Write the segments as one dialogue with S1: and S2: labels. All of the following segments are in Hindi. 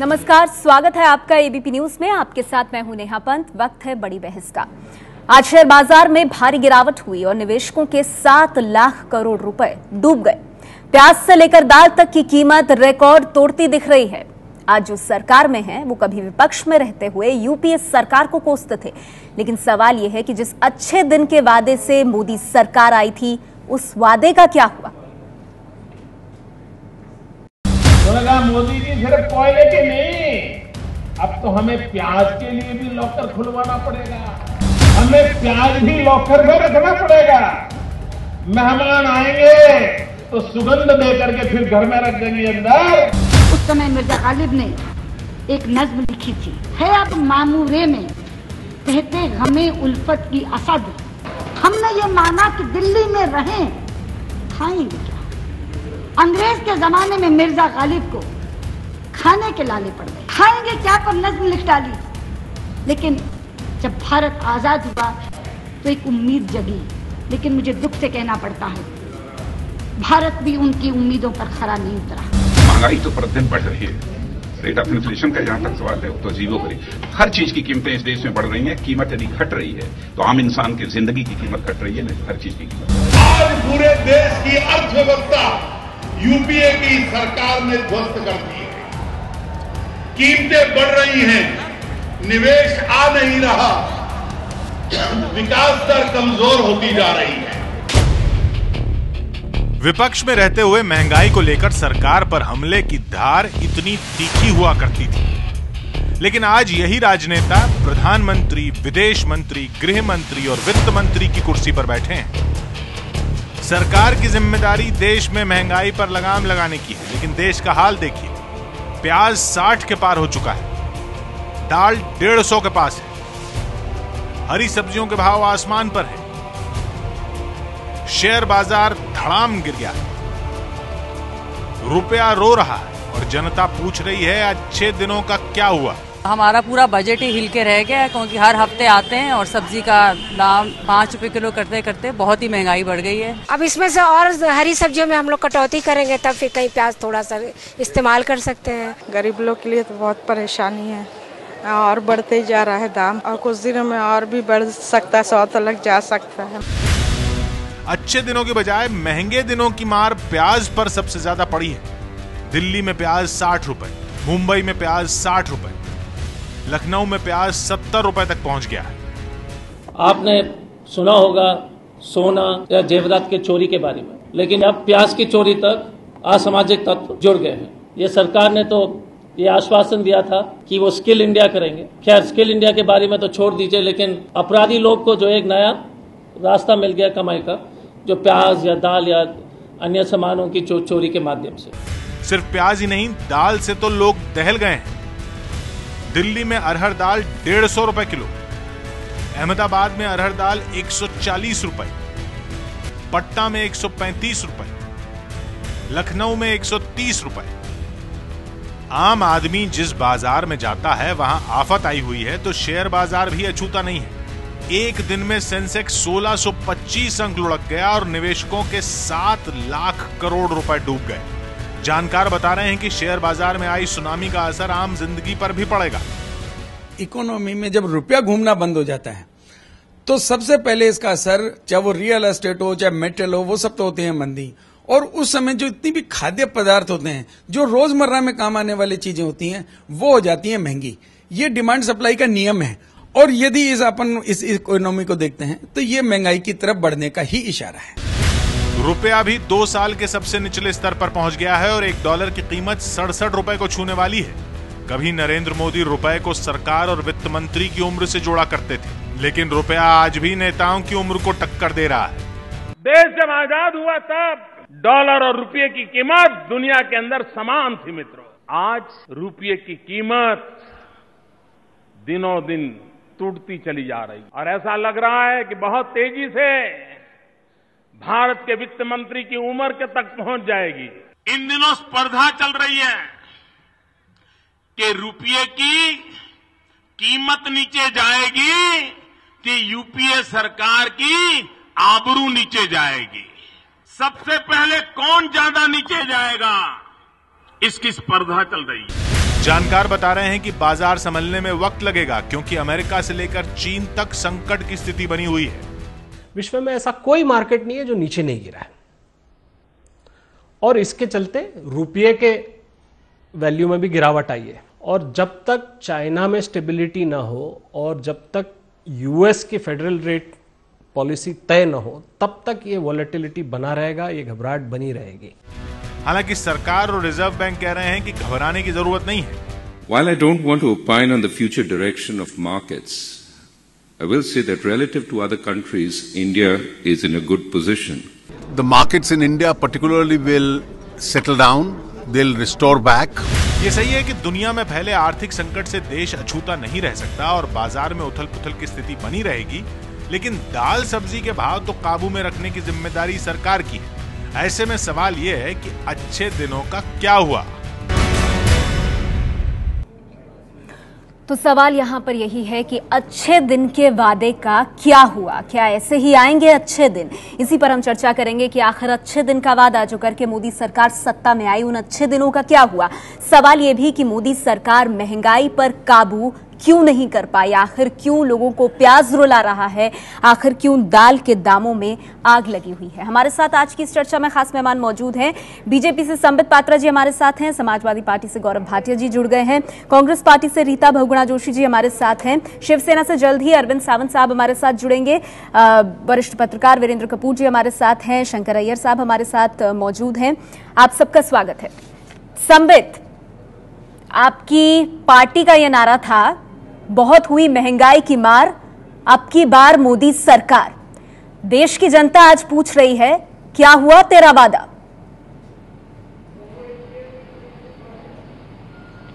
S1: नमस्कार, स्वागत है आपका एबीपी न्यूज में। आपके साथ मैं हूं नेहा पंत। वक्त है बड़ी बहस का। आज शेयर बाजार में भारी गिरावट हुई और निवेशकों के 7 लाख करोड़ रुपए डूब गए। प्याज से लेकर दाल तक की कीमत रिकॉर्ड तोड़ती दिख रही है। आज जो सरकार में है वो कभी विपक्ष में रहते हुए यूपीए सरकार को कोसते थे, लेकिन सवाल यह है कि जिस अच्छे दिन के वादे से मोदी सरकार आई थी उस वादे का क्या हुआ।
S2: मोदी जी सिर्फ कोयले के नहीं, अब तो हमें प्याज के लिए भी लॉकर खुलवाना पड़ेगा। हमें प्याज भी लॉकर में रखना पड़ेगा। मेहमान आएंगे तो सुगंध दे करके फिर घर में रख देंगे अंदर।
S3: उस समय मिर्जा गालिब ने एक नज्म लिखी थी, है अब मामूरे में कहते हमें उल्फत की असद। हमने ये माना कि दिल्ली में रहें, खाएंगे क्या। अंग्रेज के जमाने में मिर्जा गालिब को खाने के लाले पड़ गए, खाएंगे क्या पर नज्म लिख डाली। लेकिन जब भारत आजाद हुआ तो एक उम्मीद जगी, लेकिन मुझे दुख से कहना पड़ता है भारत भी उनकी उम्मीदों पर खरा नहीं उतरा।
S4: महंगाई तो प्रतिदिन बढ़ रही है। रेट ऑफ इन्फ्लेशन का जहां तक सवाल है तो जीरो करी। हर चीज की कीमतें इस देश में बढ़ रही हैं। कीमत यदि घट रही है तो आम इंसान की जिंदगी की कीमत घट रही है, नहीं हर चीज की कीमत।
S5: आज पूरे देश की अर्थव्यवस्था यूपीए की सरकार ने ध्वस्त कर दी है। कीमतें बढ़ रही हैं, निवेश आ नहीं रहा, विकास दर कमजोर होती जा रही है।
S6: विपक्ष में रहते हुए महंगाई को लेकर सरकार पर हमले की धार इतनी तीखी हुआ करती थी, लेकिन आज यही राजनेता प्रधानमंत्री, विदेश मंत्री, गृह मंत्री और वित्त मंत्री की कुर्सी पर बैठे हैं। सरकार की जिम्मेदारी देश में महंगाई पर लगाम लगाने की है, लेकिन देश का हाल देखिए। प्याज 60 के पार हो चुका है, दाल 150 के पास है, हरी सब्जियों के भाव आसमान पर है, शेयर बाजार धड़ाम गिर गया है, रुपया रो रहा है और जनता पूछ रही है अच्छे दिनों का क्या हुआ।
S7: हमारा पूरा बजट ही हिल के रह गया है, क्योंकि हर हफ्ते आते हैं और सब्जी का दाम 5 रुपए किलो करते करते बहुत ही महंगाई बढ़ गई है।
S8: अब इसमें से और हरी सब्जियों में हम लोग कटौती करेंगे तब फिर कहीं प्याज थोड़ा सा इस्तेमाल कर सकते हैं।
S9: गरीब लोग के लिए तो बहुत परेशानी है और बढ़ते ही जा रहा है दाम, और कुछ दिनों में और भी बढ़ सकता है, 100 तक जा सकता है।
S6: अच्छे दिनों के बजाय महंगे दिनों की मार प्याज पर सबसे ज्यादा पड़ी है। दिल्ली में प्याज 60 रुपए, मुंबई में प्याज 60 रुपए, लखनऊ में प्याज 70 रुपए तक पहुंच गया है।
S10: आपने सुना होगा सोना या जेवरात के चोरी के बारे में, लेकिन अब प्याज की चोरी तक असामाजिक तत्व जुड़ गए हैं। ये सरकार ने तो ये आश्वासन दिया था कि वो स्किल इंडिया करेंगे। खैर, स्किल इंडिया के बारे में तो छोड़ दीजिए, लेकिन अपराधी लोग को जो एक नया रास्ता मिल गया कमाई का, जो प्याज या दाल या अन्य सामानों की चोरी के माध्यम से।
S6: सिर्फ प्याज ही नहीं, दाल से तो लोग दहल गए हैं। दिल्ली में अरहर दाल 150 रुपए किलो, अहमदाबाद में अरहर दाल 140 रुपए, पटना में 135 रुपए, लखनऊ में 130 रुपए। आम आदमी जिस बाजार में जाता है वहां आफत आई हुई है तो शेयर बाजार भी अछूता नहीं है। एक दिन में सेंसेक्स 1625 अंक लुढ़क गया और निवेशकों के 7 लाख करोड़ रुपए डूब गए। जानकार बता रहे हैं कि शेयर बाजार में आई सुनामी का असर आम जिंदगी पर भी पड़ेगा।
S11: इकोनॉमी में जब रुपया घूमना बंद हो जाता है तो सबसे पहले इसका असर, चाहे वो रियल एस्टेट हो चाहे मेटल हो, वो सब तो होते हैं मंदी। और उस समय जो इतनी भी खाद्य पदार्थ होते हैं, जो रोजमर्रा में काम आने वाली चीजें होती हैं, वो हो जाती हैं महंगी। ये डिमांड सप्लाई का नियम है, और यदि इस इकोनॉमी को देखते हैं तो ये महंगाई की तरफ बढ़ने का ही इशारा है।
S6: रुपया भी 2 साल के सबसे निचले स्तर पर पहुंच गया है और $1 की कीमत 67 रुपए को छूने वाली है। कभी नरेंद्र मोदी रुपए को सरकार और वित्त मंत्री की उम्र से जोड़ा करते थे, लेकिन रुपया आज भी नेताओं की उम्र को टक्कर दे रहा है।
S2: देश जब आजाद हुआ तब डॉलर और रुपये की कीमत दुनिया के अंदर समान थी मित्रों। आज रुपये की कीमत दिनों दिन टूटती चली जा रही और ऐसा लग रहा है कि बहुत तेजी से भारत के वित्त मंत्री की उम्र के तक पहुंच जाएगी।
S5: इन दिनों स्पर्धा चल रही है कि रुपये की कीमत नीचे जाएगी कि यूपीए सरकार की आबरू नीचे जाएगी। सबसे पहले कौन ज्यादा नीचे जाएगा, इसकी स्पर्धा चल रही है।
S6: जानकार बता रहे हैं कि बाजार संभलने में वक्त लगेगा, क्योंकि अमेरिका से लेकर चीन तक संकट की स्थिति बनी हुई है।
S12: विश्व में ऐसा कोई मार्केट नहीं है जो नीचे नहीं गिरा है, और इसके चलते रुपये के वैल्यू में भी गिरावट आई है। और जब तक चाइना में स्टेबिलिटी ना हो और जब तक यूएस की फेडरल रेट पॉलिसी तय न हो, तब तक ये वॉलेटिलिटी बना रहेगा, ये घबराहट बनी रहेगी।
S6: हालांकि सरकार और रिजर्व बैंक कह रहे हैं कि घबराने की जरूरत नहीं है।
S13: While I don't want to opine on the future direction of markets, I will say that relative to other countries, India is in a good position.
S14: The markets in India particularly will settle down, they'll restore back.
S6: ये सही है कि दुनिया में फैले आर्थिक संकट से देश अछूता नहीं रह सकता और बाजार में उथल-पुथल की स्थिति बनी रहेगी, लेकिन दाल सब्जी के भाव तो काबू में रखने की जिम्मेदारी सरकार की है। ऐसे में सवाल यह है कि अच्छे दिनों का क्या हुआ?
S1: तो सवाल यहां पर यही है कि अच्छे दिन के वादे का क्या हुआ? क्या ऐसे ही आएंगे अच्छे दिन? इसी पर हम चर्चा करेंगे कि आखिर अच्छे दिन का वादा जो करके मोदी सरकार सत्ता में आई, उन अच्छे दिनों का क्या हुआ? सवाल यह भी कि मोदी सरकार महंगाई पर काबू क्यों नहीं कर पाई? आखिर क्यों लोगों को प्याज रुला रहा है? आखिर क्यों दाल के दामों में आग लगी हुई है? हमारे साथ आज की इस चर्चा में खास मेहमान मौजूद हैं। बीजेपी से संबित पात्रा जी हमारे साथ हैं, समाजवादी पार्टी से गौरव भाटिया जी जुड़ गए हैं, कांग्रेस पार्टी से रीता बहुगुणा जोशी जी हमारे साथ हैं, शिवसेना से जल्द ही अरविंद सावंत साहब हमारे साथ जुड़ेंगे, वरिष्ठ पत्रकार वीरेंद्र कपूर जी हमारे साथ हैं, शंकर अय्यर साहब हमारे साथ मौजूद हैं। आप सबका स्वागत है। संबित, आपकी पार्टी का यह नारा था, बहुत हुई महंगाई की मार, अब की बार मोदी सरकार। देश की जनता आज पूछ रही है, क्या हुआ तेरा वादा?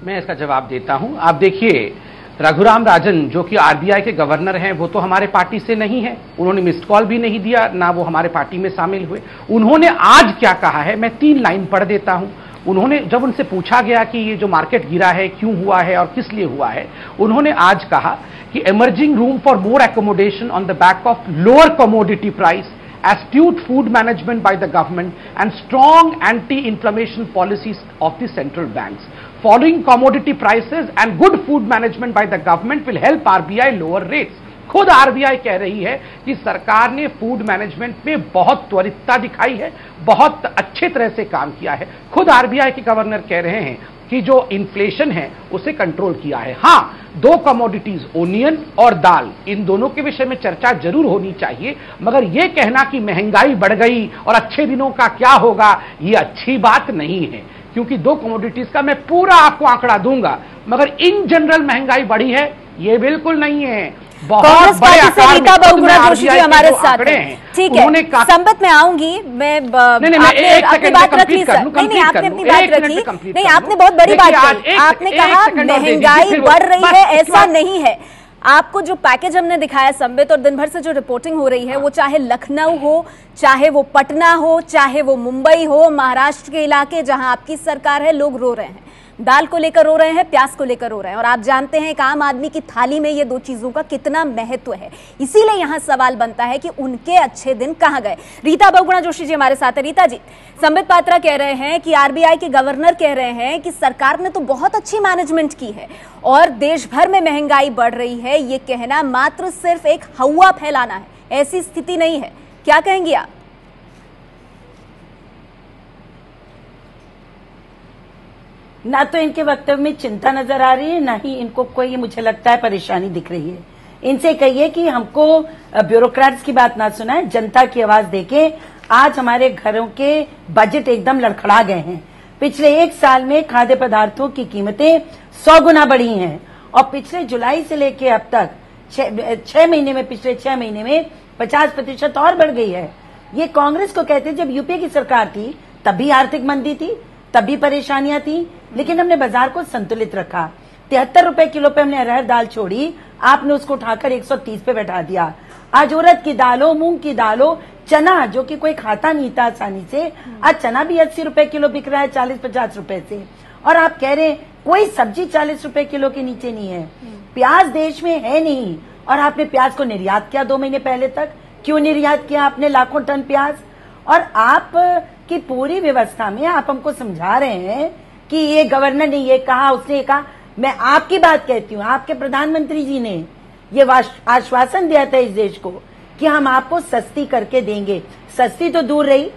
S15: मैं इसका जवाब देता हूं। आप देखिए, रघुराम राजन जो कि आरबीआई के गवर्नर हैं, वो तो हमारे पार्टी से नहीं है, उन्होंने मिस्ड कॉल भी नहीं दिया, ना वो हमारे पार्टी में शामिल हुए। उन्होंने आज क्या कहा है, मैं 3 लाइन पढ़ देता हूं। उन्होंने, जब उनसे पूछा गया कि ये जो मार्केट गिरा है क्यों हुआ है और किस लिए हुआ है, उन्होंने आज कहा कि emerging room for more accommodation on the back of lower commodity price, astute food management by the government and strong anti-inflation policies of the central banks. Following commodity prices and good food management by the government will help RBI lower rates. खुद आरबीआई कह रही है कि सरकार ने फूड मैनेजमेंट में बहुत त्वरितता दिखाई है, बहुत अच्छे तरह से काम किया है। खुद आरबीआई के गवर्नर कह रहे हैं कि जो इन्फ्लेशन है उसे कंट्रोल किया है। हां, 2 कमोडिटीज ओनियन और दाल, इन दोनों के विषय में चर्चा जरूर होनी चाहिए, मगर यह कहना कि महंगाई बढ़ गई और अच्छे दिनों का क्या होगा, यह अच्छी बात नहीं है। क्योंकि 2 कमोडिटीज का मैं पूरा आपको आंकड़ा दूंगा, मगर इन जनरल महंगाई बढ़ी है यह बिल्कुल नहीं है।
S1: कांग्रेस पार्टी से रीता बहुगुणा जोशी जी हमारे साथ हैं। ठीक है, संबित में आऊंगी मैं। आपने बात रख ली सर, नहीं आपने अपनी बात रखी, नहीं आपने बहुत बड़ी बात कही। आपने कहा महंगाई बढ़ रही है, ऐसा नहीं है। आपको जो पैकेज हमने दिखाया संबित, और दिन भर से जो रिपोर्टिंग हो रही है, वो चाहे लखनऊ हो, चाहे वो पटना हो, चाहे वो मुंबई हो, महाराष्ट्र के इलाके जहां आपकी सरकार है, लोग रो रहे हैं। दाल को लेकर रो रहे हैं, प्याज को लेकर रो रहे हैं, और आप जानते हैं एक आम आदमी की थाली में ये 2 चीजों का कितना महत्व है। इसीलिए यहां सवाल बनता है कि उनके अच्छे दिन कहां गए। रीता बहुगुणा जोशी जी हमारे साथ है। रीता जी, संबित पात्रा कह रहे हैं कि आरबीआई के गवर्नर कह रहे हैं कि सरकार ने तो बहुत अच्छी मैनेजमेंट की है और देश भर में महंगाई बढ़ रही है, ये कहना मात्र सिर्फ एक हवा फैलाना है, ऐसी स्थिति नहीं है। क्या कहेंगे आप?
S16: ना तो इनके वक्तव्य में चिंता नजर आ रही है, ना ही इनको कोई, मुझे लगता है, परेशानी दिख रही है। इनसे कहिए कि हमको ब्यूरोक्रेट्स की बात ना सुनाए, जनता की आवाज देके। आज हमारे घरों के बजट एकदम लड़खड़ा गए हैं। पिछले 1 साल में खाद्य पदार्थों की कीमतें 100 गुना बढ़ी हैं, और पिछले जुलाई से लेके अब तक 6 महीने में, पिछले 6 महीने में 50% और बढ़ गई है। ये कांग्रेस को कहते, जब यूपीए की सरकार थी तब भी आर्थिक मंदी थी, तब भी परेशानियां थी, लेकिन हमने बाजार को संतुलित रखा। 73 रुपए किलो पे हमने अरहर दाल छोड़ी, आपने उसको उठाकर 130 पे बैठा दिया। आज उड़द की दालों, मूंग की दालों, चना जो कि कोई खाता नहीं था आसानी से, आज चना भी 80 रुपए किलो बिक रहा है, 40-50 रुपए से। और आप कह रहे हैं कोई सब्जी 40 रुपए किलो के नीचे नहीं है। प्याज देश में है नहीं, और आपने प्याज को निर्यात किया 2 महीने पहले तक। क्यों निर्यात किया आपने लाखों टन प्याज? और आप की पूरी व्यवस्था में आप हमको समझा रहे हैं कि ये गवर्नर ने ये कहा, उसने ये कहा। मैं आपकी बात कहती हूँ, आपके प्रधानमंत्री जी ने ये आश्वासन दिया था इस देश को कि हम आपको सस्ती करके देंगे। सस्ती तो दूर रही,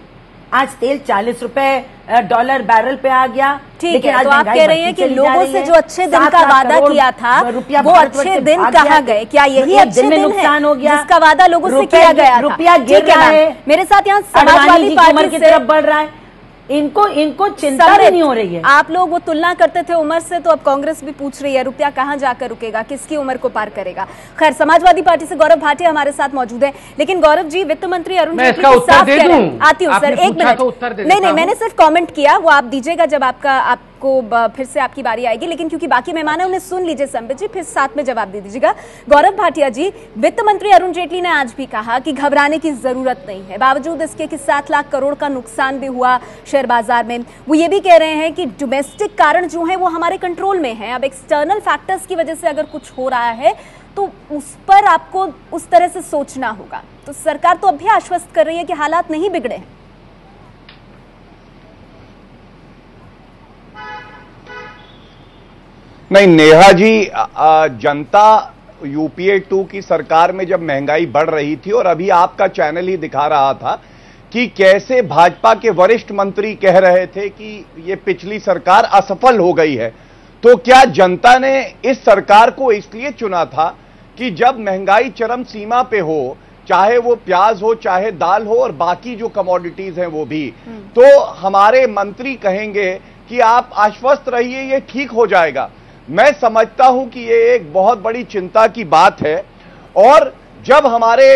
S16: आज तेल 40 रुपए डॉलर बैरल पे आ गया।
S1: ठीक है, तो आप कह रहे हैं कि लोगों से जो अच्छे दिन का वादा किया था वो अच्छे दिन कहाँ गए? क्या यही अच्छे दिन
S16: नुकसान हो गया
S1: जिसका वादा लोगों से किया गया?
S16: रुपया गिर रहा है,
S1: मेरे साथ यहाँ समाजवादी पार्टी
S16: की तरफ बढ़ रहा है, इनको चिंता नहीं हो रही है।
S1: आप लोग वो तुलना करते थे उम्र से, तो अब कांग्रेस भी पूछ रही है रुपया कहां जाकर रुकेगा, किसकी उम्र को पार करेगा। खैर, समाजवादी पार्टी से गौरव भाटिया हमारे साथ मौजूद है। लेकिन गौरव जी, वित्त मंत्री अरुण जेटली साफ कह रहे हैं। आती हूँ सर, एक मिनट। नहीं, मैंने सिर्फ कॉमेंट किया, वो आप दीजिएगा जब आपको फिर से आपकी बारी आएगी। लेकिन क्योंकि बाकी मेहमान है, उन्हें सुन लीजिए संबित जी, फिर साथ में जवाब दे दीजिएगा। गौरव भाटिया जी, वित्त मंत्री अरुण जेटली ने आज भी कहा कि घबराने की जरूरत नहीं है, बावजूद इसके कि 7 लाख करोड़ का नुकसान भी हुआ शेयर बाजार में। वो ये भी कह रहे हैं कि डोमेस्टिक कारण जो है वो हमारे कंट्रोल में है, अब एक्सटर्नल फैक्टर्स की वजह से अगर कुछ हो रहा है तो उस पर आपको उस तरह से सोचना होगा। तो सरकार तो अब भी आश्वस्त कर रही है कि हालात नहीं बिगड़े हैं।
S17: नहीं नेहा जी, जनता यूपीए 2 की सरकार में जब महंगाई बढ़ रही थी, और अभी आपका चैनल ही दिखा रहा था कि कैसे भाजपा के वरिष्ठ मंत्री कह रहे थे कि ये पिछली सरकार असफल हो गई है, तो क्या जनता ने इस सरकार को इसलिए चुना था कि जब महंगाई चरम सीमा पे हो, चाहे वो प्याज हो, चाहे दाल हो, और बाकी जो कमोडिटीज हैं वो भी, तो हमारे मंत्री कहेंगे कि आप आश्वस्त रहिए, ये ठीक हो जाएगा। मैं समझता हूं कि ये एक बहुत बड़ी चिंता की बात है। और जब हमारे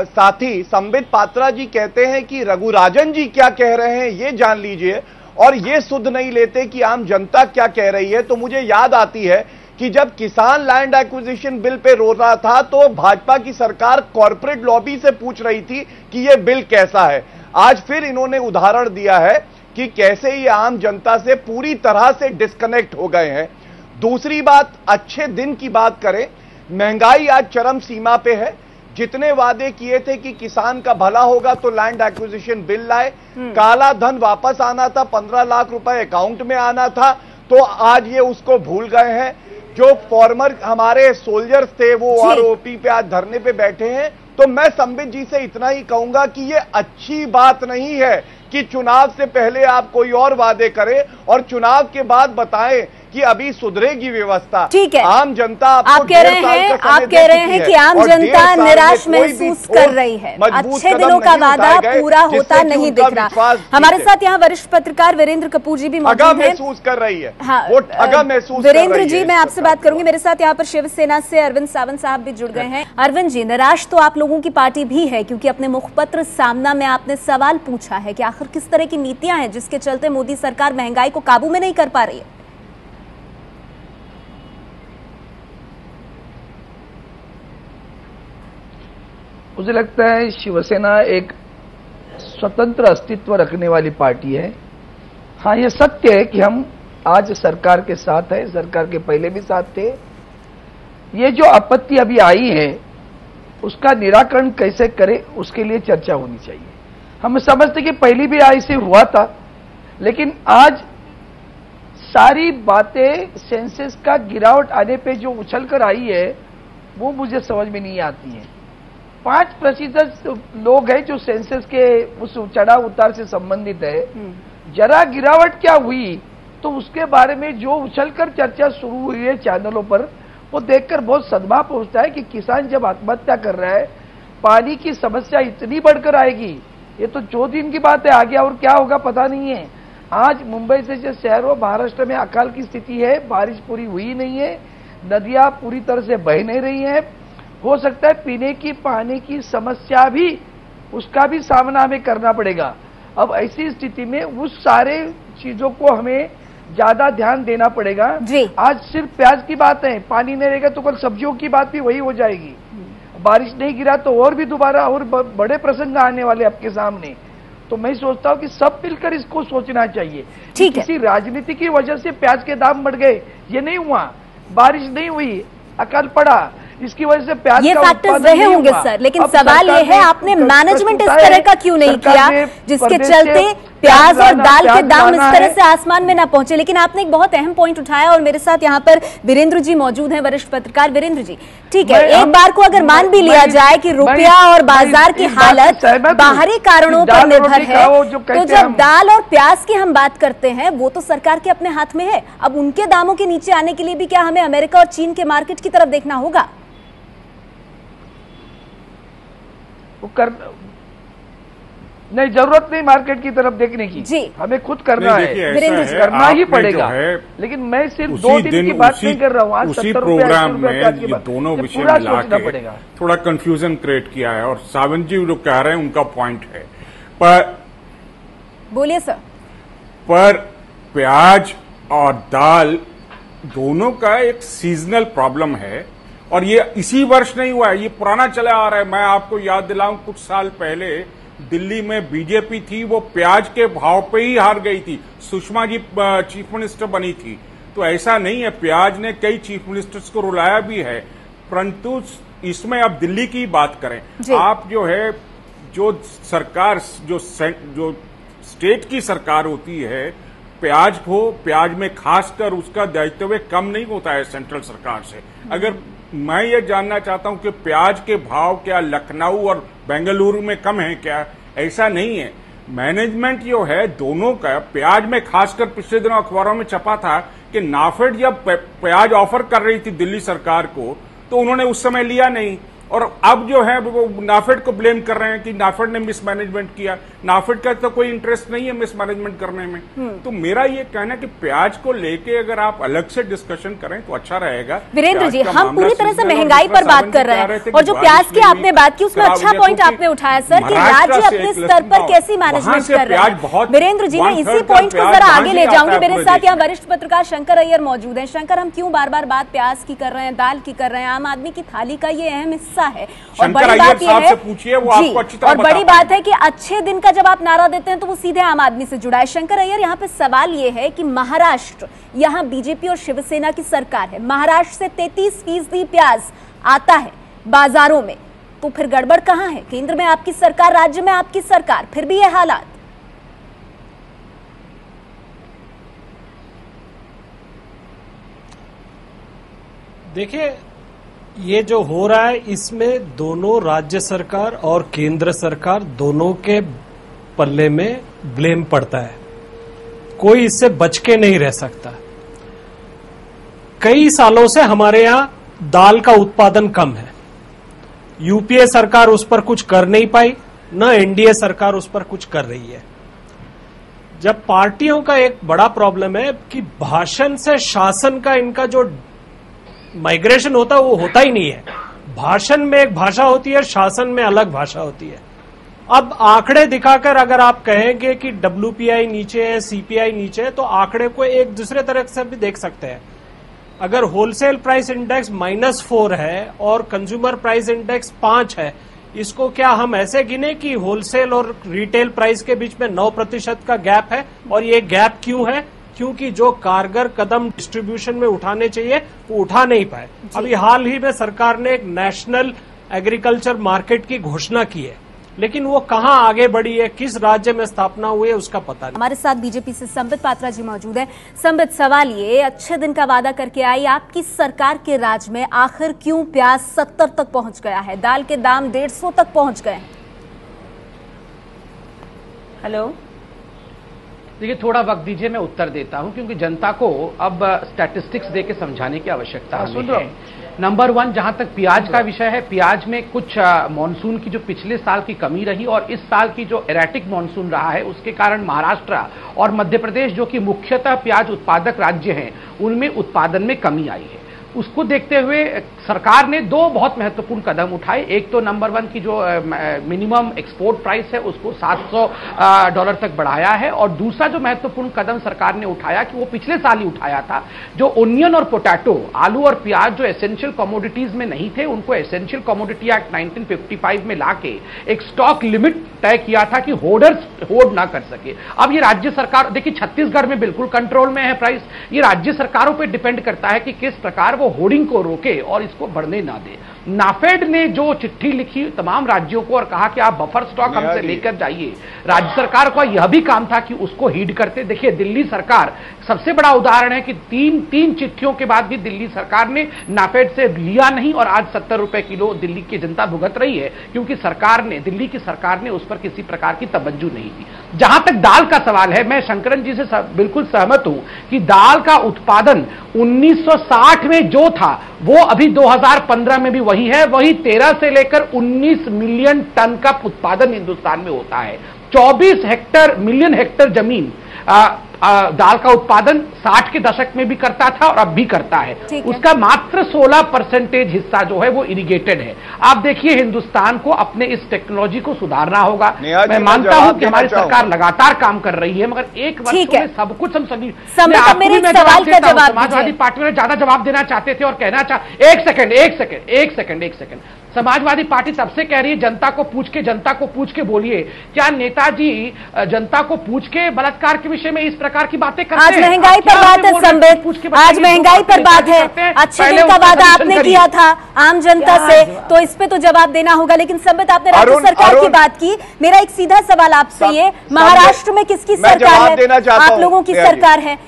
S17: साथी संबित पात्रा जी कहते हैं कि रघुराजन जी क्या कह रहे हैं ये जान लीजिए, और ये सुध नहीं लेते कि आम जनता क्या कह रही है, तो मुझे याद आती है कि जब किसान लैंड एक्विजिशन बिल पे रो रहा था तो भाजपा की सरकार कॉर्पोरेट लॉबी से पूछ रही थी कि ये बिल कैसा है। आज फिर इन्होंने उदाहरण दिया है कि कैसे ये आम जनता से पूरी तरह से डिस्कनेक्ट हो गए हैं। दूसरी बात, अच्छे दिन की बात करें, महंगाई आज चरम सीमा पे है। जितने वादे किए थे कि किसान का भला होगा तो लैंड एक्विजिशन बिल लाए, काला धन वापस आना था, 15 लाख रुपए अकाउंट में आना था, तो आज ये उसको भूल गए हैं। जो फॉर्मर हमारे सोल्जर्स थे वो आरओपी पे आज धरने पे बैठे हैं। तो मैं संबित जी से इतना ही कहूंगा कि ये अच्छी बात नहीं है कि चुनाव से पहले आप कोई और वादे करें और चुनाव के बाद बताएं कि अभी सुधरेगी व्यवस्था।
S1: ठीक है,
S17: आम जनता
S1: आप कह रहे हैं कि आम जनता निराश महसूस कर रही है, अच्छे दिनों का वादा पूरा होता नहीं दिख रहा। हमारे साथ यहाँ वरिष्ठ पत्रकार वीरेंद्र कपूर जी भी मौजूद हैं।
S17: महसूस कर रही है,
S1: हाँ,
S17: वो ठगा महसूस
S1: वीरेंद्र जी, मैं आपसे बात करूंगी। मेरे साथ यहाँ पर शिवसेना से अरविंद सावंत साहब भी जुड़ गए हैं। अरविंद जी, निराश तो आप लोगों की पार्टी भी है, क्योंकि अपने मुखपत्र सामना में आपने सवाल पूछा है कि आखिर किस तरह की नीतियां हैं जिसके चलते मोदी सरकार महंगाई को काबू में नहीं कर पा रही है।
S18: मुझे लगता है शिवसेना एक स्वतंत्र अस्तित्व रखने वाली पार्टी है। हाँ, ये सत्य है कि हम आज सरकार के साथ हैं, सरकार के पहले भी साथ थे। ये जो आपत्ति अभी आई है उसका निराकरण कैसे करें उसके लिए चर्चा होनी चाहिए। हम समझते कि पहली भी ऐसे हुआ था, लेकिन आज सारी बातें सेंसेस का गिरावट आने पे जो उछल कर आई है वो मुझे समझ में नहीं आती है। 5% लोग हैं जो सेंसेस के उस चढ़ाव उतार से संबंधित है। जरा गिरावट क्या हुई तो उसके बारे में जो उछलकर चर्चा शुरू हुई है चैनलों पर, वो देखकर बहुत सदमा पहुंचता है कि किसान जब आत्महत्या कर रहा है, पानी की समस्या इतनी बढ़कर आएगी, ये तो 4 दिन की बात है, आगे और क्या होगा पता नहीं है। आज मुंबई से जो शहरों महाराष्ट्र में अकाल की स्थिति है, बारिश पूरी हुई नहीं है, नदियां पूरी तरह से बह नहीं रही हैं, हो सकता है पीने की पानी की समस्या भी, उसका भी सामना हमें करना पड़ेगा। अब ऐसी स्थिति में उस सारे चीजों को हमें ज्यादा ध्यान देना पड़ेगा। आज सिर्फ प्याज की बात है, पानी नहीं रहेगा तो कल सब्जियों की बात भी वही हो जाएगी। बारिश नहीं गिरा तो और भी दोबारा और बड़े प्रसंग आने वाले आपके सामने। तो मैं सोचता हूँ कि सब मिलकर इसको सोचना चाहिए। किसी राजनीति की वजह से प्याज के दाम बढ़ गए, ये नहीं हुआ। बारिश नहीं हुई, अकाल पड़ा, इसकी वजह से प्याज
S1: ये फैक्टर्स रहे होंगे सर, लेकिन सवाल ये है आपने मैनेजमेंट इस तरह का क्यों नहीं किया जिसके चलते प्याज और दाल के दाम इस तरह से आसमान में ना पहुंचे। लेकिन आपने एक बहुत अहम पॉइंट उठाया और मेरे साथ यहाँ पर वीरेंद्र जी मौजूद हैं, वरिष्ठ पत्रकार। वीरेंद्र जी, ठीक है, एक बार को अगर मान भी लिया जाए कि रुपया और बाजार की हालत बाहरी कारणों पर निर्भर है, तो जब दाल और प्याज की हम बात करते हैं वो तो सरकार के अपने हाथ में है। अब उनके दामों के नीचे आने के लिए भी क्या हमें अमेरिका और चीन के मार्केट की तरफ देखना होगा?
S18: नहीं, जरूरत नहीं मार्केट की तरफ देखने की जी, हमें खुद करना है, करना ही पड़ेगा। लेकिन मैं सिर्फ 2 दिन की बात नहीं कर रहा हूँ, आज
S19: उसी प्रोग्राम में ये दोनों विषय मिला के थोड़ा कंफ्यूजन क्रिएट किया है और सावंत जी जो कह रहे हैं उनका पॉइंट है। पर
S1: बोलिए सर।
S19: पर प्याज और दाल दोनों का एक सीजनल प्रॉब्लम है और ये इसी वर्ष नहीं हुआ है, ये पुराना चला आ रहा है। मैं आपको याद दिलाऊं, कुछ साल पहले दिल्ली में बीजेपी थी, वो प्याज के भाव पे ही हार गई थी। सुषमा जी चीफ मिनिस्टर बनी थी, तो ऐसा नहीं है। प्याज ने कई चीफ मिनिस्टर्स को रुलाया भी है, परंतु इसमें अब दिल्ली की बात करें, आप जो है जो सरकार जो स्टेट की सरकार होती है, प्याज में खासकर उसका दायित्व कम नहीं होता है सेंट्रल सरकार से। अगर मैं ये जानना चाहता हूं कि प्याज के भाव क्या लखनऊ और बेंगलुरु में कम है क्या? ऐसा नहीं है। मैनेजमेंट जो है दोनों का, प्याज में खासकर पिछले दिनों अखबारों में छपा था कि नाफेड जब प्याज ऑफर कर रही थी दिल्ली सरकार को, तो उन्होंने उस समय लिया नहीं। और अब जो है वो नाफेड को ब्लेम कर रहे हैं कि नाफेड ने मिसमैनेजमेंट किया। नाफेड का तो कोई इंटरेस्ट नहीं है मिसमैनेजमेंट करने में। तो मेरा ये कहना है कि प्याज को लेके अगर आप अलग से डिस्कशन करें तो अच्छा रहेगा।
S1: वीरेंद्र जी, हम पूरी तरह से महंगाई पर बात कर रहे हैं और जो प्याज की आपने बात की उसमें अच्छा पॉइंट आपने उठाया सर कि राज्य अपने स्तर पर कैसी मैनेजमेंट कर रहे हैं। वीरेंद्र जी, मैं इसी पॉइंट को जरा आगे ले जाऊंगी। मेरे साथ यहाँ वरिष्ठ पत्रकार शंकर अय्यर मौजूद हैं। शंकर, हम क्यों बार बार बात प्याज की कर रहे हैं, दाल की कर रहे हैं? आम आदमी की थाली का ये अहम हिस्सा है और बड़ी बात यह है जी, और बड़ी बात है कि अच्छे दिन का जब आप नारा देते हैं तो वो सीधे आम आदमी से जुड़ा है। शंकर अय्यर, यहाँ पे सवाल ये है कि महाराष्ट्र, यहाँ बीजेपी और शिवसेना की सरकार है, महाराष्ट्र से 33% प्याज आता है बाजारों में, तो फिर गड़बड़ कहाँ है? केंद्र में आपकी सरकार, राज्य में आपकी सरकार, फिर भी ये हालात।
S12: देखिए, ये जो हो रहा है इसमें दोनों राज्य सरकार और केंद्र सरकार दोनों के पल्ले में ब्लेम पड़ता है। कोई इससे बच के नहीं रह सकता। कई सालों से हमारे यहां दाल का उत्पादन कम है। यूपीए सरकार उस पर कुछ कर नहीं पाई, न एनडीए सरकार उस पर कुछ कर रही है। जब पार्टियों का एक बड़ा प्रॉब्लम है कि भाषण से शासन का इनका जो माइग्रेशन होता है वो होता ही नहीं है। भाषण में एक भाषा होती है, शासन में अलग भाषा होती है। अब आंकड़े दिखाकर अगर आप कहेंगे कि डब्ल्यूपीआई नीचे है, सीपीआई नीचे है, तो आंकड़े को एक दूसरे तरह से भी देख सकते हैं। अगर होलसेल प्राइस इंडेक्स -4 है और कंज्यूमर प्राइस इंडेक्स 5 है, इसको क्या हम ऐसे गिने कि होलसेल और रिटेल प्राइस के बीच में 9% का गैप है? और ये गैप क्यों है? क्योंकि जो कारगर कदम डिस्ट्रीब्यूशन में उठाने चाहिए वो उठा नहीं पाए। अभी हाल ही में सरकार ने एक नेशनल एग्रीकल्चर मार्केट की घोषणा की है, लेकिन वो कहां आगे बढ़ी है, किस राज्य में स्थापना हुई है, उसका पता नहीं।
S1: हमारे साथ बीजेपी से संबित पात्रा जी मौजूद हैं। संबित, सवाल ये, अच्छे दिन का वादा करके आई आपकी सरकार के राज में आखिर क्यों प्याज 70 तक पहुंच गया है, दाल के दाम 150 तक पहुंच गए?
S16: हेलो,
S15: देखिए, थोड़ा वक्त दीजिए, मैं उत्तर देता हूं, क्योंकि जनता को अब स्टैटिस्टिक्स देके समझाने की आवश्यकता है। नंबर 1, जहां तक प्याज का विषय है, प्याज में कुछ मानसून की जो पिछले साल की कमी रही और इस साल की जो एरेटिक मानसून रहा है, उसके कारण महाराष्ट्र और मध्य प्रदेश, जो कि मुख्यतः प्याज उत्पादक राज्य हैं, उनमें उत्पादन में कमी आई है। उसको देखते हुए सरकार ने 2 बहुत महत्वपूर्ण कदम उठाए। एक तो नंबर 1 की जो मिनिमम एक्सपोर्ट प्राइस है उसको $700 तक बढ़ाया है, और दूसरा जो महत्वपूर्ण कदम सरकार ने उठाया कि वो पिछले साल ही उठाया था, जो ओनियन और पोटैटो, आलू और प्याज जो एसेंशियल कमोडिटीज में नहीं थे, उनको एसेंशियल कमोडिटी एक्ट 1955 में लाके एक स्टॉक लिमिट तय किया था कि होर्डर्स होर्ड ना कर सके। अब ये राज्य सरकार, देखिए छत्तीसगढ़ में बिल्कुल कंट्रोल में है प्राइस, ये राज्य सरकारों पर डिपेंड करता है कि किस प्रकार वो होर्डिंग को रोके और इसको बढ़ने ना दे। नाफेड ने जो चिट्ठी लिखी तमाम राज्यों को और कहा कि आप बफर स्टॉक हमसे लेकर जाइए, राज्य सरकार का यह भी काम था कि उसको हीड करते। देखिए दिल्ली सरकार सबसे बड़ा उदाहरण है कि तीन चिट्ठियों के बाद भी दिल्ली सरकार ने नाफेड से लिया नहीं और आज 70 रुपए किलो दिल्ली की जनता भुगत रही है, क्योंकि सरकार ने, दिल्ली की सरकार ने उस पर किसी प्रकार की तवज्जो नहीं दी। जहां तक दाल का सवाल है, मैं शंकरन जी से बिल्कुल सहमत हूं कि दाल का उत्पादन 1960 में जो था वो अभी 2015 में भी वही है। वही 13 से लेकर 19 मिलियन टन का उत्पादन हिंदुस्तान में होता है। 24 मिलियन हेक्टेयर जमीन दाल का उत्पादन 60 के दशक में भी करता था और अब भी करता है। उसका मात्र 16% हिस्सा जो है वो इरिगेटेड है। आप देखिए हिंदुस्तान को अपने इस टेक्नोलॉजी को सुधारना होगा। मैं मानता हूं कि हमारी सरकार लगातार काम कर रही है, मगर एक वर्ष में सब कुछ हम सभी समाजवादी पार्टी में ज्यादा जवाब देना चाहते थे और कहना एक सेकंड समाजवादी पार्टी तब से कह रही है जनता को पूछ के बोलिए। क्या नेताजी जनता को पूछ के बलात्कार के विषय में इस प्रकार की बातें करते हैं?
S1: आज महंगाई पर बात है संबित, आज महंगाई पर बात है। अच्छे दिन का वादा आपने किया था आम जनता से, तो इस पे तो जवाब देना होगा। लेकिन संबित, आपने राज्य सरकार की बात की, मेरा एक सीधा सवाल आपसे ये, महाराष्ट्र में किसकी सरकार है? आप लोगों की सरकार है।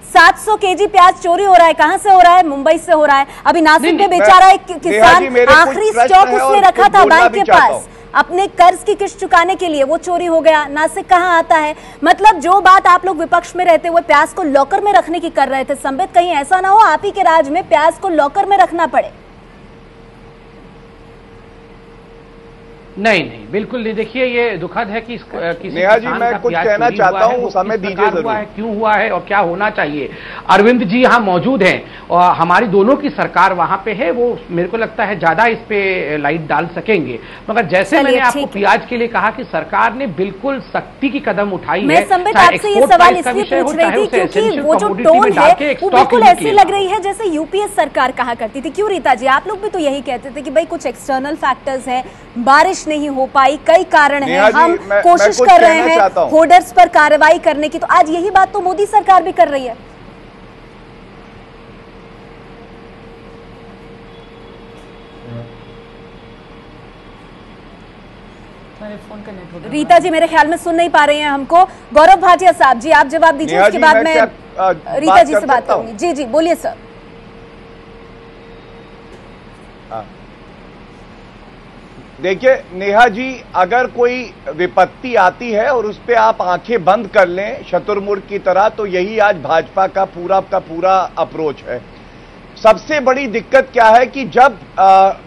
S1: 700 केजी प्याज चोरी हो रहा है, कहां से हो रहा है? मुंबई से हो रहा है। अभी नासिक में बेचारा एक किसान आखिरी स्टॉक उसने रखा था बैंक के पास अपने कर्ज की किस्त चुकाने के लिए, वो चोरी हो गया। नासिक कहां आता है? मतलब जो बात आप लोग विपक्ष में रहते हुए प्याज को लॉकर में रखने की कर रहे थे संबित, कहीं ऐसा ना हो आप ही के राज में प्याज को लॉकर में रखना पड़े।
S15: नहीं, बिल्कुल नहीं। देखिए ये दुखद है कि
S17: नेहा जी, मैं कुछ कहना चाहता हूं, समय दीजिए जरूर।
S15: क्यों हुआ है और क्या होना चाहिए? अरविंद जी यहाँ मौजूद हैं और हमारी दोनों की सरकार वहां पे है, वो मेरे को लगता है ज्यादा इस पे लाइट डाल सकेंगे। मगर जैसे मैंने आपको प्याज के लिए कहा कि सरकार ने बिल्कुल सख्ती की कदम उठाई है।
S1: मैं संबित आपसे ये सवाल इसलिए पूछ रही थी क्योंकि वो जो टोन है वो बिल्कुल ऐसी लग रही है जैसे यूपीए सरकार कहा करती थी। क्यों रीता जी, आप लोग भी तो यही कहते थे कि भाई कुछ एक्सटर्नल फैक्टर्स हैं, बारिश नहीं हो पाई, कई कारण हैं, हम कोशिश कर रहे हैं होर्डर्स पर कार्रवाई करने की। तो आज यही बात तो मोदी सरकार भी कर रही है। रीता जी मेरे ख्याल में सुन नहीं पा रही हैं हमको। गौरव भाटिया साहब जी, आप जवाब दीजिए, उसके बाद मैं रीता जी से बात करूंगी। जी बोलिए सर।
S17: देखिए नेहा जी, अगर कोई विपत्ति आती है और उस पर आप आंखें बंद कर लें शतुरमुर्ग की तरह, तो यही आज भाजपा का पूरा अप्रोच है। सबसे बड़ी दिक्कत क्या है कि जब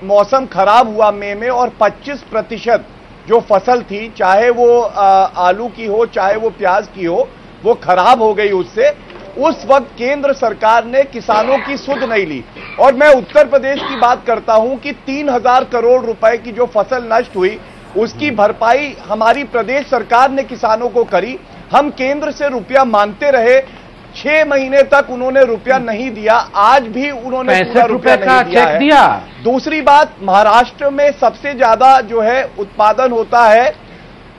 S17: मौसम खराब हुआ मई में और 25% जो फसल थी, चाहे वो आलू की हो चाहे वो प्याज की हो, वो खराब हो गई उससे। उस वक्त केंद्र सरकार ने किसानों की सुध नहीं ली। और मैं उत्तर प्रदेश की बात करता हूं कि 3000 करोड़ रुपए की जो फसल नष्ट हुई उसकी भरपाई हमारी प्रदेश सरकार ने किसानों को करी। हम केंद्र से रुपया मांगते रहे, 6 महीने तक उन्होंने रुपया नहीं दिया। आज भी उन्होंने पूरा रुपया नहीं दिया है। दूसरी बात, महाराष्ट्र में सबसे ज्यादा जो है उत्पादन होता है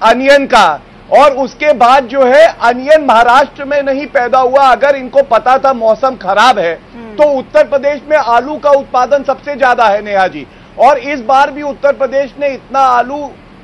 S17: अनियन का, और उसके बाद जो है अनियन महाराष्ट्र में नहीं पैदा हुआ। अगर इनको पता था मौसम खराब है तो उत्तर प्रदेश में आलू का उत्पादन सबसे ज्यादा है नेहा जी। और इस बार भी उत्तर प्रदेश ने इतना आलू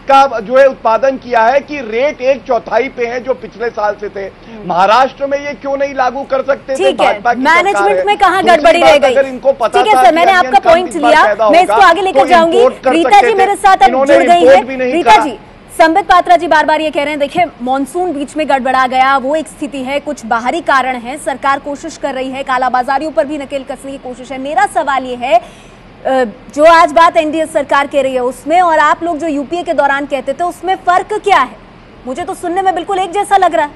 S17: का जो है उत्पादन किया है कि रेट 1/4 पे है जो पिछले साल से थे। महाराष्ट्र में ये क्यों नहीं लागू कर सकते थे? भाजपा की
S1: मैनेजमेंट में कहां गड़बड़ी रह गई?
S17: अगर इनको पता
S1: ठीक है सर, मैंने आपका पॉइंट लिया, मैं इसको आगे लेकर जाऊंगी। रीता जी मेरे साथ अब जुड़ गई है। रीता जी, संबित पात्रा जी बार बार ये कह रहे हैं, देखिए मॉनसून बीच में गड़बड़ा गया, वो एक स्थिति है, कुछ बाहरी कारण है, सरकार कोशिश कर रही है, कालाबाजारियों पर भी नकेल कसने की कोशिश है। मेरा सवाल ये है, जो आज बात एनडीए सरकार कह रही है उसमें और आप लोग जो यूपीए के दौरान कहते थे उसमें फर्क क्या है? मुझे तो सुनने में बिल्कुल एक जैसा लग रहा है।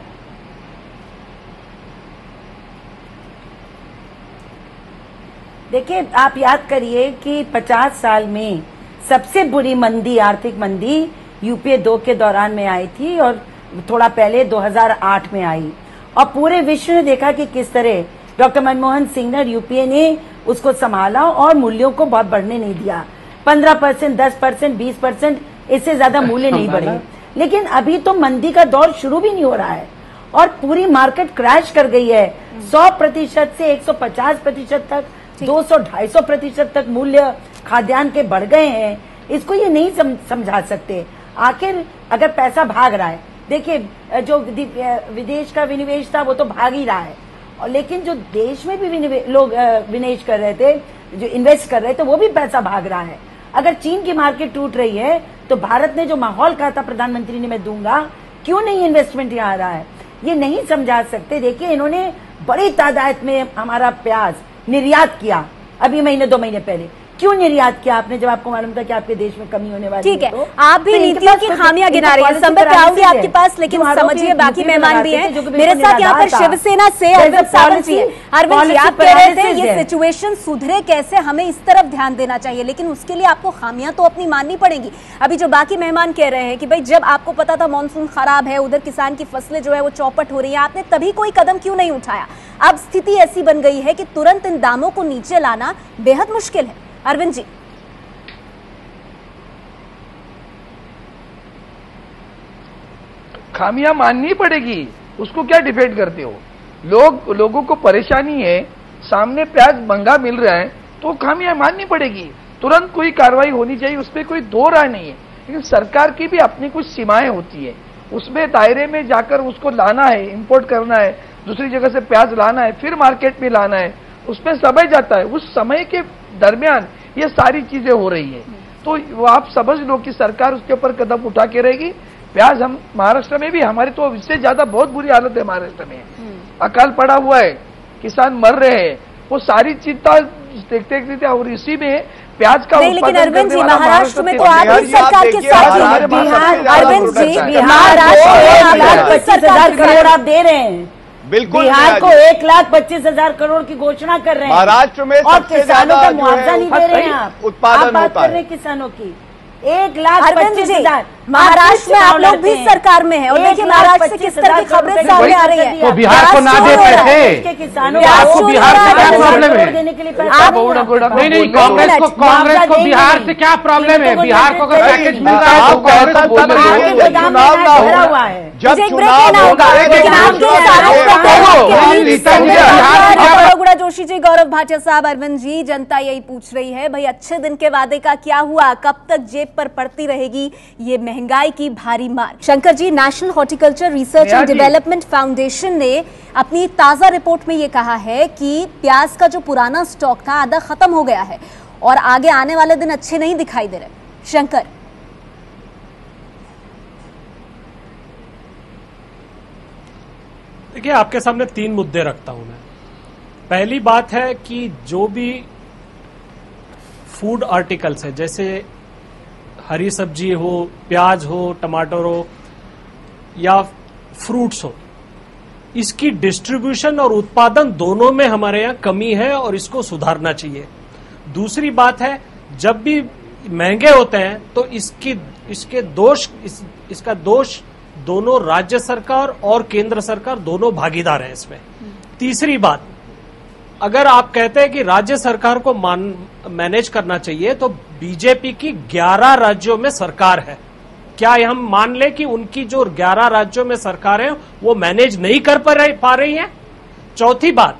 S16: देखिए, आप याद करिए कि 50 साल में सबसे बुरी मंदी, आर्थिक मंदी यूपीए 2 के दौरान में आई थी और थोड़ा पहले 2008 में आई। और पूरे विश्व ने देखा कि किस तरह डॉक्टर मनमोहन सिंह और यूपीए ने उसको संभाला और मूल्यों को बहुत बढ़ने नहीं दिया। 15%, 10%, 20%, इससे ज्यादा मूल्य नहीं बढ़े। लेकिन अभी तो मंदी का दौर शुरू भी नहीं हो रहा है और पूरी मार्केट क्रैश कर गई है। 100% से 150% तक 200-250% तक मूल्य खाद्यान्न के बढ़ गए हैं, इसको ये नहीं समझा सकते। आखिर अगर पैसा भाग रहा है, देखिए जो विदेश का विनिवेश था वो तो भाग ही रहा है, और लेकिन जो देश में भी लोग विनिवेश कर रहे थे, जो इन्वेस्ट कर रहे थे, वो भी पैसा भाग रहा है। अगर चीन की मार्केट टूट रही है तो भारत ने जो माहौल कहा था प्रधानमंत्री ने मैं दूंगा, क्यों नहीं इन्वेस्टमेंट यहाँ आ रहा है, ये नहीं समझा सकते। देखिए इन्होंने बड़ी तादाद में हमारा प्याज निर्यात किया अभी महीने 2 महीने पहले, क्यों निर्यात किया आपने, जब आपको मालूम था कि आपके देश में कमी होने वाली है।
S1: ठीक है, आप भी नीतियों की खामियां गिना रही हैं। संबित आऊंगी आपके पास, लेकिन समझिए बाकी मेहमान भी हैं मेरे साथ यहाँ पर शिवसेना से अरविंद सावंत जी हैं। अरविंद जी, आप कह रहे थे ये सिचुएशन सुधरे कैसे, हमें इस तरफ ध्यान देना चाहिए, लेकिन उसके लिए आपको खामियां तो अपनी माननी पड़ेंगी। अभी जो बाकी मेहमान कह रहे हैं कि भाई जब आपको पता था मानसून खराब है, उधर किसान की फसलें जो है वो चौपट हो रही है, आपने तभी कोई कदम क्यों नहीं उठाया? अब स्थिति ऐसी बन गई है कि तुरंत इन दामों को नीचे लाना बेहद मुश्किल है। अरविंद जी,
S18: खामियां माननी पड़ेगी, उसको क्या डिफेंड करते हो? लोगों को परेशानी है, सामने प्याज महंगा मिल रहा है, तो खामियां माननी पड़ेगी, तुरंत कोई कार्रवाई होनी चाहिए, उसमें कोई दो राय नहीं है। लेकिन सरकार की भी अपनी कुछ सीमाएं होती है, उसमें दायरे में जाकर उसको लाना है, इंपोर्ट करना है, दूसरी जगह से प्याज लाना है, फिर मार्केट में लाना है, उसमें समय जाता है। उस समय के दरमियान ये सारी चीजें हो रही है, तो वो आप समझ लो कि सरकार उसके ऊपर कदम उठा के रहेगी। प्याज हम महाराष्ट्र में भी, हमारे तो इससे ज्यादा बहुत बुरी हालत है महाराष्ट्र में, अकाल पड़ा हुआ है, किसान मर रहे हैं, वो सारी चिंता देखते देखते, और इसी में प्याज का
S1: लेकिन अरविंद जी महाराष्ट्र में तो आप ही सरकार के साथ, अरविंद जी महाराष्ट्र में
S16: 25,000 करोड़ आप दे रहे हैं,
S17: बिल्कुल
S16: बिहार को 1,25,000 करोड़ की घोषणा कर रहे हैं,
S17: महाराष्ट्र में
S16: और किसानों का मुआवजा नहीं दे रहे हैं आप,
S17: उत्पादन
S16: बात कर रहे हैं किसानों की। 1,25,000
S1: महाराष्ट्र में आप लोग भी सरकार में हैं, और देखिए महाराष्ट्र से किस तरह की खबरें सामने आ रही है।
S15: तो बिहार को ना दे पैसे,
S16: किसानों
S15: आपको बिहार से क्या प्रॉब्लम है?
S16: देने के लिए
S15: नहीं, कांग्रेस को बिहार से क्या प्रॉब्लम है? बिहार को अगर पैकेज मिल रहा है तो कांग्रेस
S16: हुआ है,
S17: जब
S1: बगुड़ा जोशी जी, गौरव भाटिया साहब, अरविंद जी, जनता यही पूछ रही है भाई अच्छे दिन के वादे का क्या हुआ, कब तक जेब पर पड़ती रहेगी ये महंगाई की भारी मार? Shankar ji, National Horticulture Research and Development Foundation ने अपनी ताजा रिपोर्ट में ये कहा है कि प्याज का जो पुराना स्टॉक था आधा खत्म हो गया है और आगे आने वाले दिन अच्छे नहीं दिखाई दे रहे। शंकर,
S12: देखिए आपके सामने 3 मुद्दे रखता हूं मैं। पहली बात है कि जो भी फूड आर्टिकल्स है, जैसे हरी सब्जी हो, प्याज हो, टमाटर हो या फ्रूट्स हो, इसकी डिस्ट्रीब्यूशन और उत्पादन दोनों में हमारे यहाँ कमी है और इसको सुधारना चाहिए। दूसरी बात है, जब भी महंगे होते हैं तो इसका दोष दोनों राज्य सरकार और केंद्र सरकार दोनों भागीदार हैं इसमें। तीसरी बात, अगर आप कहते हैं कि राज्य सरकार को मैनेज करना चाहिए, तो बीजेपी की 11 राज्यों में सरकार है, क्या हम मान ले कि उनकी जो 11 राज्यों में सरकार है वो मैनेज नहीं कर पा रही है? चौथी बात,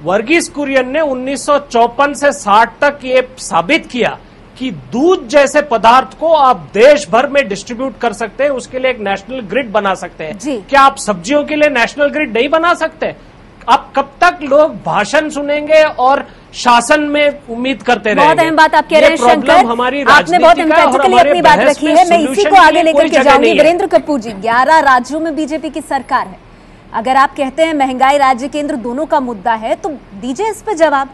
S12: वर्गीस कुरियन ने 1954 से 60 तक ये साबित किया कि दूध जैसे पदार्थ को आप देश भर में डिस्ट्रीब्यूट कर सकते हैं, उसके लिए एक नेशनल ग्रिड बना सकते हैं। क्या आप सब्जियों के लिए नेशनल ग्रिड नहीं बना सकते? आप कब तक लोग भाषण सुनेंगे और शासन में उम्मीद करते रहेंगे?
S1: बहुत अहम बात आप कह रहे हैं शंकर, आपने बहुत एम्फेटिकली अपनी बात रखी है, मैं इसी को आगे लेकर के जाऊंगी। वीरेंद्र कपूर जी, 11 राज्यों में बीजेपी की सरकार है, अगर आप कहते हैं महंगाई राज्य केंद्र दोनों का मुद्दा है तो दीजिए इस पर जवाब।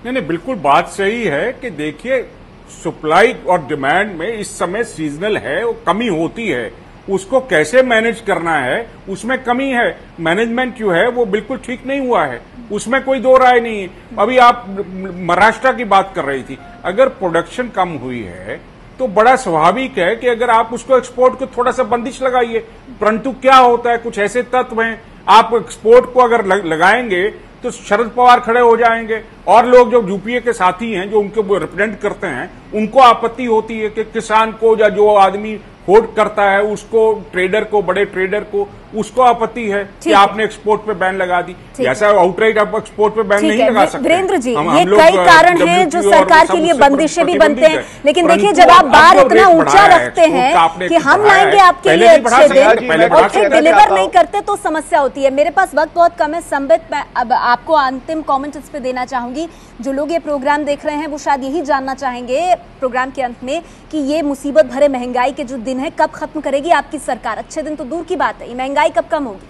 S19: नहीं, बिल्कुल बात सही है कि देखिए सप्लाई और डिमांड में इस समय सीजनल है, वो कमी होती है, उसको कैसे मैनेज करना है उसमें कमी है। मैनेजमेंट जो है वो बिल्कुल ठीक नहीं हुआ है, उसमें कोई दो राय नहीं है। अभी आप महाराष्ट्र की बात कर रही थी, अगर प्रोडक्शन कम हुई है तो बड़ा स्वाभाविक है कि अगर आप उसको एक्सपोर्ट को थोड़ा सा बंदिश लगाइए, परंतु क्या होता है, कुछ ऐसे तत्व हैं, आप एक्सपोर्ट को अगर लगाएंगे तो शरद पवार खड़े हो जाएंगे और लोग जो यूपीए के साथी हैं जो उनको रिप्रेजेंट करते हैं उनको आपत्ति होती है कि किसान को या जो आदमी एक्सपोर्ट करता है उसको, ट्रेडर को, बड़े ट्रेडर को, उसको आपत्ति है कि आपने एक्सपोर्ट पे बैन लगा दी। ऐसा आउटराइट आप एक्सपोर्ट पे बैन नहीं लगा सकते।
S1: वीरेंद्र जी, ये कई कारण हैं जो सरकार के लिए बंदिशें भी बनते हैं, लेकिन देखिए जब आप बार इतना ऊंचा रखते हैं कि हम लाएंगे आपके लिए अच्छे दिन और फिर डिलीवर नहीं करते तो समस्या होती है। मेरे पास वक्त बहुत कम है। संबित, मैं अब आपको अंतिम कॉमेंट इस पे देना चाहूंगी। जो लोग ये प्रोग्राम देख रहे हैं वो शायद यही जानना चाहेंगे प्रोग्राम के अंत में कि ये मुसीबत भरे महंगाई के जो दिन है कब खत्म करेगी आपकी सरकार? अच्छे दिन तो दूर की बात है, ये महंगाई कब कम होगी?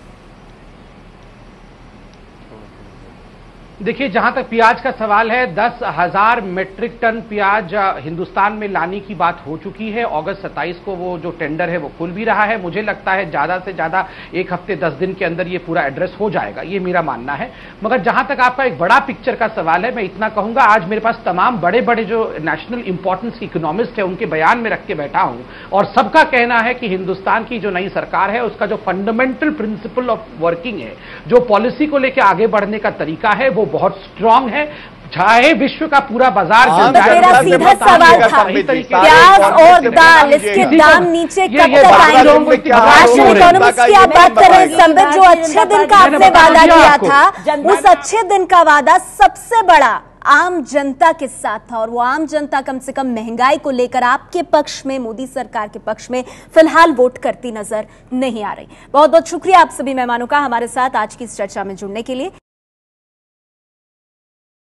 S15: देखिए, जहां तक प्याज का सवाल है, 10,000 मीट्रिक टन प्याज हिंदुस्तान में लाने की बात हो चुकी है। अगस्त 27 को वो जो टेंडर है वो खुल भी रहा है। मुझे लगता है ज्यादा से ज्यादा 1 हफ्ते 10 दिन के अंदर ये पूरा एड्रेस हो जाएगा, ये मेरा मानना है। मगर जहां तक आपका एक बड़ा पिक्चर का सवाल है, मैं इतना कहूंगा, आज मेरे पास तमाम बड़े बड़े जो नेशनल इंपॉर्टेंस इकोनॉमिस्ट है उनके बयान में रख के बैठा हूं और सबका कहना है कि हिंदुस्तान की जो नई सरकार है उसका जो फंडामेंटल प्रिंसिपल ऑफ वर्किंग है, जो पॉलिसी को लेकर आगे बढ़ने का तरीका है, वो बहुत स्ट्रांग है। चाहे विश्व का पूरा बाजार
S1: मेरा सीधा सवाल था, प्याज और दाल इसके दाम नीचे कब तक आएंगे? नेशनल इकोनॉमिस्ट की आप बात कर रहे हैं संबित, जो अच्छे दिन का आपने वादा किया था, उस अच्छे दिन का वादा सबसे बड़ा आम जनता के साथ था और वो आम जनता कम से कम महंगाई को लेकर आपके पक्ष में, मोदी सरकार के पक्ष में फिलहाल वोट करती नजर नहीं आ रही। बहुत बहुत शुक्रिया आप सभी मेहमानों का हमारे साथ आज की इस चर्चा में जुड़ने के लिए।